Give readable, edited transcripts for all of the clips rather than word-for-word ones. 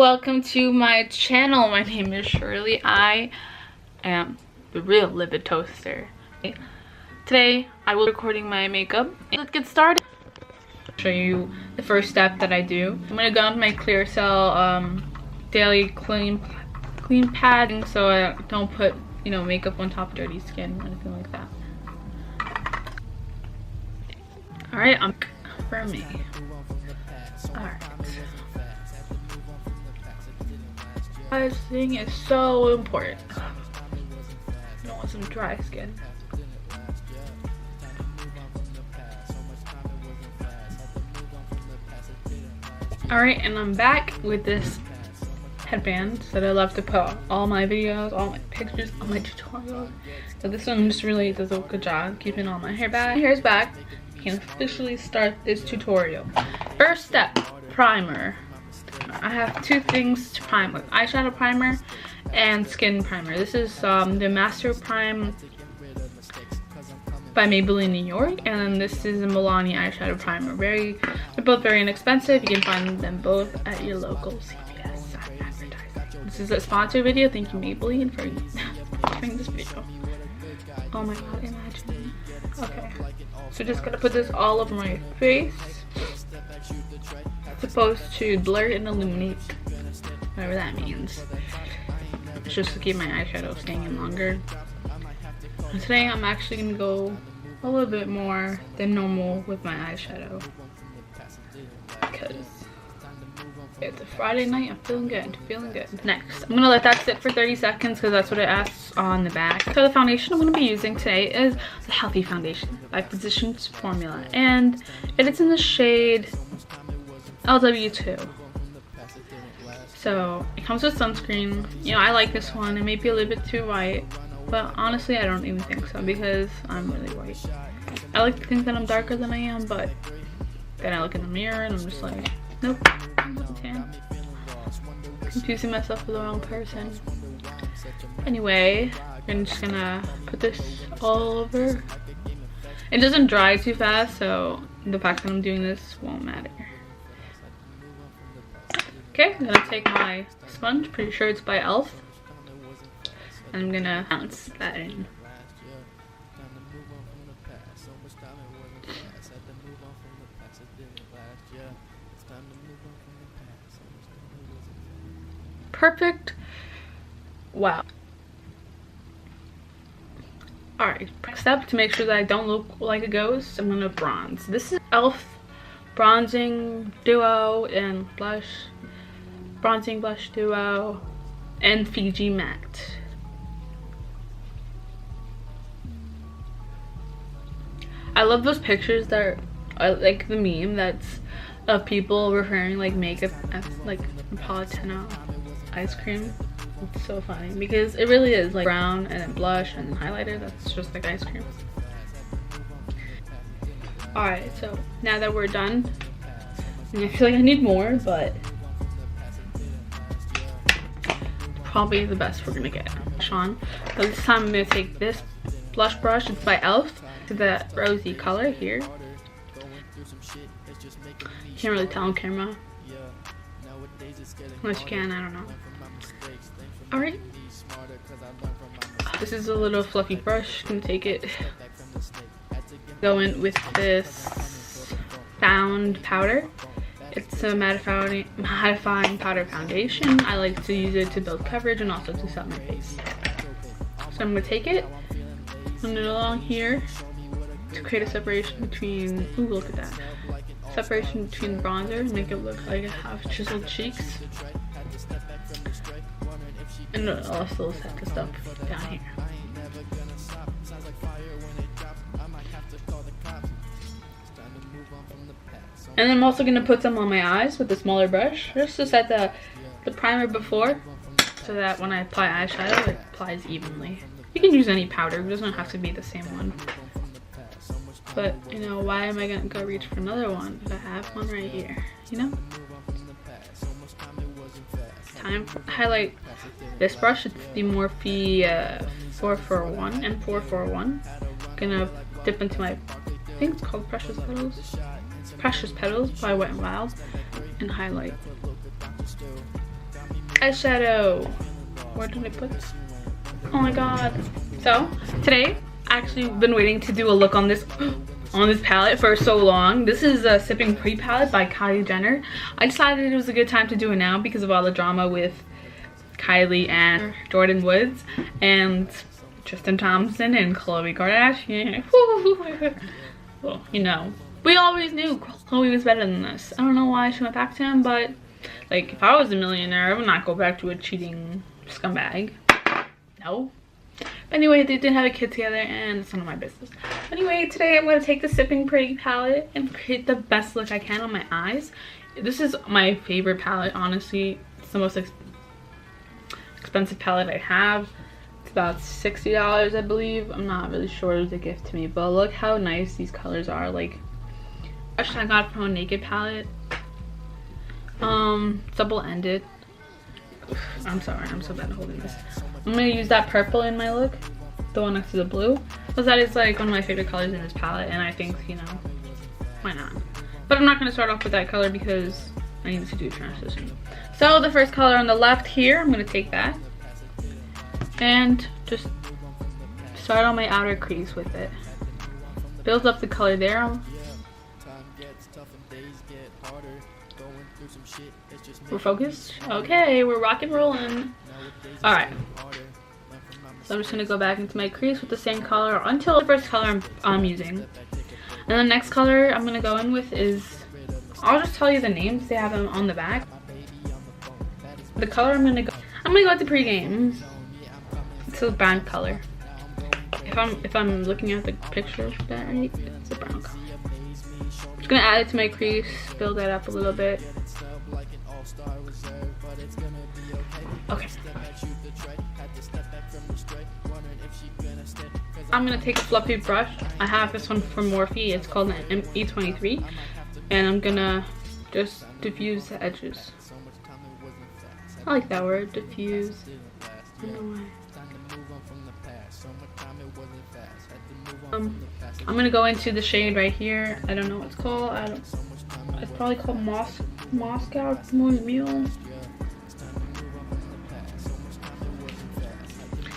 welcome to my channel. My name is Shirley. I am the real LividToaster. Today I will be recording my makeup. Let's get started. I'll show you the first step that I do. I'm gonna go on my Clear Cell daily clean padding so I don't put makeup on top of dirty skin or anything like that. Alright, I'm for me. Alright. This thing is so important. I don't want some dry skin. Alright, and I'm back with this headband that I love to put all my videos, all my pictures, all my tutorials. So this one just really does a good job keeping all my hair back. My hair is back. I can officially start this tutorial. First step, primer. I have two things to prime with: eyeshadow primer and skin primer. This is the Master Prime by Maybelline New York, and then this is a Milani eyeshadow primer. They're both very inexpensive. You can find them both at your local CVS. Advertising. This is a sponsored video. Thank you, Maybelline, for doing this video. Oh my god, imagine. Okay, so just gonna put this all over my face. It's supposed to blur and illuminate, whatever that means. It's just to keep my eyeshadow staying in longer. And today I'm actually gonna go a little bit more than normal with my eyeshadow because it's a Friday night. I'm feeling good. Next, I'm gonna let that sit for 30 seconds because that's what it asks on the back. So the foundation I'm gonna be using today is the Healthy Foundation by Physicians Formula, and it is in the shade LW2. So it comes with sunscreen. I like this one. It may be a little bit too white, but honestly I don't even think so because I'm really white. I like to think that I'm darker than I am, but then I look in the mirror and I'm just like, nope, I'm not tan. Confusing myself with the wrong person. Anyway, I'm just gonna put this all over. It doesn't dry too fast, so the fact that I'm doing this won't matter. Okay, I'm gonna take my sponge, pretty sure it's by e.l.f. and I'm gonna bounce that in. Perfect. Wow. Alright, next step, to make sure that I don't look like a ghost, I'm gonna bronze. This is e.l.f. bronzing duo and bronzing blush duo and Fiji matte. I love those pictures that are like the meme that's of people referring like makeup as like Napolitano ice cream. It's so funny because it really is like brown and then blush and then highlighter that's just like ice cream. Alright, so now that we're done, and I feel like I need more, but probably the best we're gonna get. Sean. So this time I'm gonna take this blush brush. It's by e.l.f. to the rosy color here. Can't really tell on camera. Unless you can, I don't know. Alright. This is a little fluffy brush. I'm gonna take it. Go in with this Found powder. It's a mattifying powder foundation. I like to use it to build coverage and also to set my face. So I'm gonna take it, run it along here to create a separation between, ooh, look at that. Separation between the bronzer and make it look like I have chiseled cheeks. And also set the stuff down here. And then I'm also going to put some on my eyes with a smaller brush, just to set the primer before, so that when I apply eyeshadow, it applies evenly. You can use any powder, it doesn't have to be the same one. But, why am I going to go reach for another one if I have one right here, Time to highlight this brush. It's the Morphe 441 and 441. Gonna dip into my, I think it's called Precious Petals by Wet n Wild, and highlight. eyeshadow. Where did I put this? Oh my god. So today I actually been waiting to do a look on this palette for so long. This is a Sipping Pretty palette by Kylie Jenner. I decided it was a good time to do it now because of all the drama with Kylie and Jordan Woods and Tristan Thompson and Khloe Kardashian. Well, you know, we always knew Khloe was better than this. I don't know why she went back to him, but like, if I was a millionaire, I would not go back to a cheating scumbag. No. But anyway, they did have a kid together, and it's none of my business. Anyway, today I'm going to take the Sipping Pretty palette and create the best look I can on my eyes. This is my favorite palette, honestly. It's the most expensive palette I have. It's about $60, I believe. I'm not really sure. It was a gift to me, but look how nice these colors are. Like, actually I got it from a Naked palette. Double-ended. I'm sorry, I'm so bad at holding this. I'm gonna use that purple in my look, the one next to the blue, because that is like one of my favorite colors in this palette, and I think, you know, why not? But I'm not gonna start off with that color because I need to do a transition. So the first color on the left here, I'm gonna take that and just start on my outer crease with it. Builds up the color there. We're focused? Okay, we're rock and rolling. Alright. So I'm just gonna go back into my crease with the same color until the first color I'm using. And the next color I'm gonna go in with is, I'll just tell you the names, they have them on the back. The color I'm gonna go with the Pregame. It's a brown color. If I'm looking at the picture right, it's a brown color. I'm just gonna add it to my crease, build that up a little bit. Okay. I'm gonna take a fluffy brush. I have this one from Morphe. It's called an E23, and I'm gonna just diffuse the edges. I like that word, diffuse. I don't know why. I'm gonna go into the shade right here. I don't know what it's called. It's probably called Moscow Mule.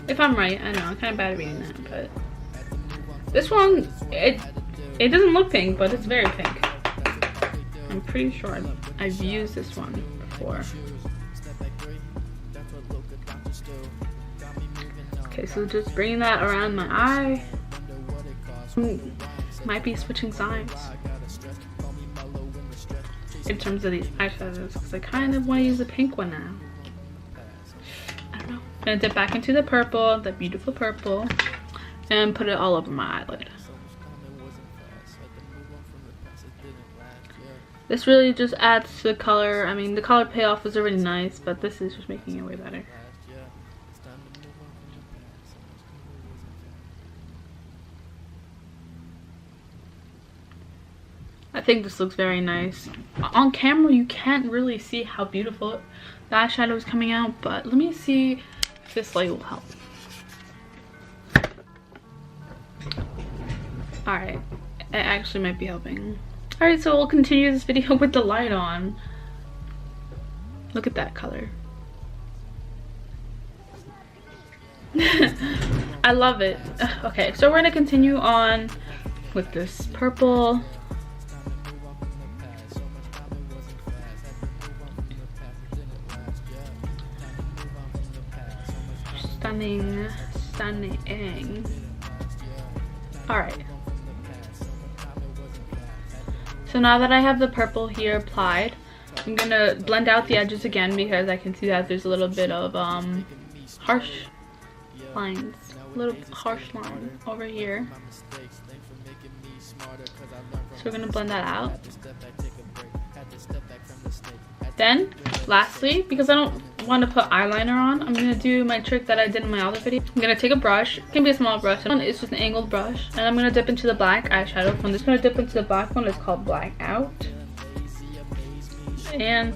If I'm right, I know, I'm kind of bad at reading that, but this one, it doesn't look pink, but it's very pink. I'm pretty sure I've used this one before. Okay, so just bringing that around my eye. Might be switching sides in terms of these eyeshadows, because I kind of want to use the pink one now. I don't know. I'm gonna dip back into the purple, the beautiful purple, and put it all over my eyelid. This really just adds to the color. I mean, the color payoff was already nice, but this is just making it way better. I think this looks very nice. On camera, you can't really see how beautiful the eyeshadow is coming out, but let me see if this light will help. Alright, it actually might be helping. Alright, so we'll continue this video with the light on. Look at that color. I love it. Okay, so we're gonna continue on with this purple. Stunning. Alright. So now that I have the purple here applied, I'm gonna blend out the edges again because I can see that there's a little bit of harsh lines. A little harsh line over here. So we're gonna blend that out. Then, lastly, because I don't want to put eyeliner on, I'm going to do my trick that I did in my other video. I'm going to take a brush. It can be a small brush. It's just an angled brush. And I'm going to dip into the black eyeshadow. I'm just going to dip into the black one. It's called Black Out. And,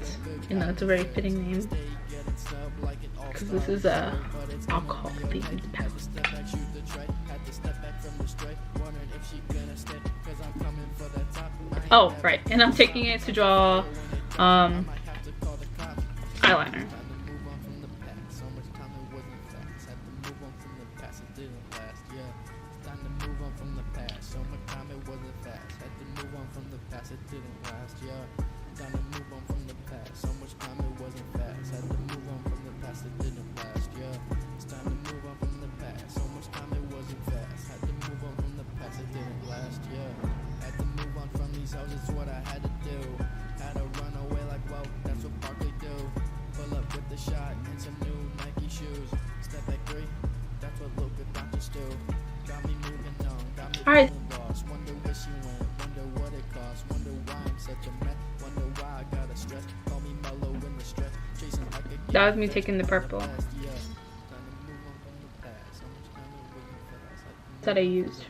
you know, it's a very fitting name. Because this is a alcohol-themed palette. Oh, right. And I'm taking it to draw eyeliner. Alright. That was me taking the purple that I used.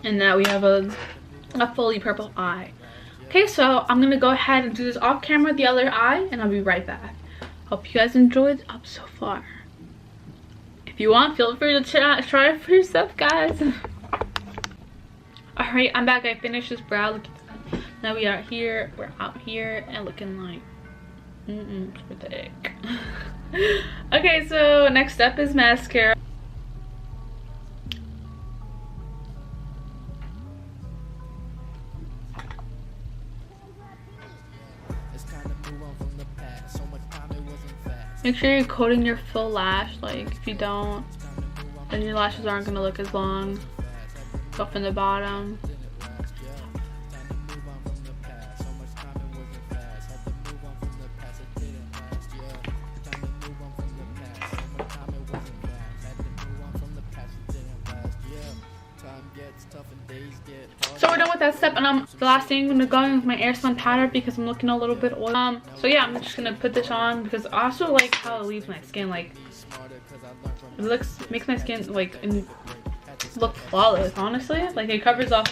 And now we have a fully purple eye. Okay, so I'm gonna go ahead and do this off camera, the other eye, and I'll be right back. Hope you guys enjoyed up so far. If you want, feel free to try it for yourself, guys. Alright, I'm back. I finished this brow. Look at that. Now we are here, we're out here, and looking like pathetic. Okay, so next step is mascara. Make sure you're coating your full lash. Like, if you don't, then your lashes aren't gonna look as long. Go from the bottom. So we're done with that step, and the last thing I'm gonna go in with my Airspun powder because I'm looking a little bit oily. So yeah, I'm just gonna put this on because I also like how it leaves my skin, like, it makes my skin like look flawless, honestly. Like, it covers up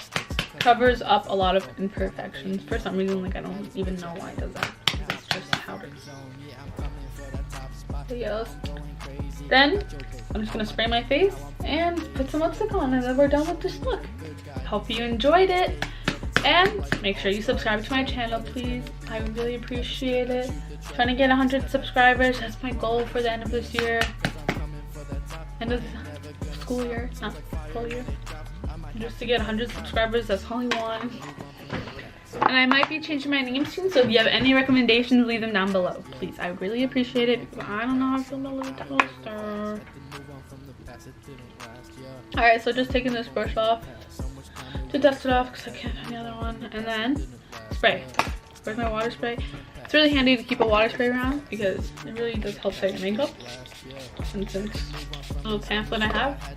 a lot of imperfections for some reason. Like, I don't even know why it does that. It's just how it is. Yes. Then I'm just gonna spray my face and put some lipstick on, and then we're done with this look. Hope you enjoyed it, and make sure you subscribe to my channel, please. I really appreciate it. Trying to get 100 subscribers. That's my goal for the end of this year. End of the school year, not full year. Just to get 100 subscribers, that's all I want. And I might be changing my name soon, so if you have any recommendations, leave them down below, please. I really appreciate it because I don't know how to feel about LividToaster. Alright, so just taking this brush off to dust it off because I can't find the other one. And then spray. Where's my water spray? It's really handy to keep a water spray around because it really does help set your makeup. And since little pamphlet I have.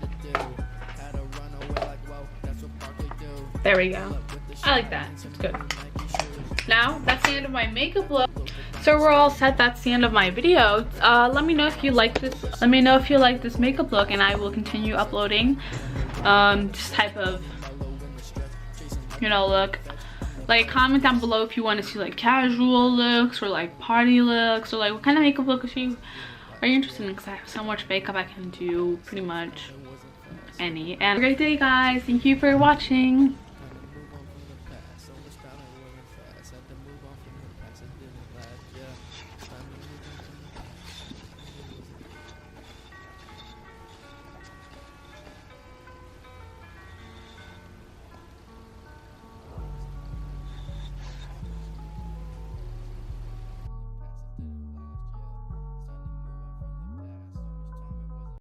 There we go. I like that. It's good. Now, that's the end of my makeup look. So we're all set. That's the end of my video. Let me know if you like this. Let me know if you like this makeup look, and I will continue uploading this type of, you know, look. Like, comment down below if you want to see like casual looks or like party looks, or like what kind of makeup looks are you interested in, because I have so much makeup I can do pretty much any. And have a great day, guys. Thank you for watching.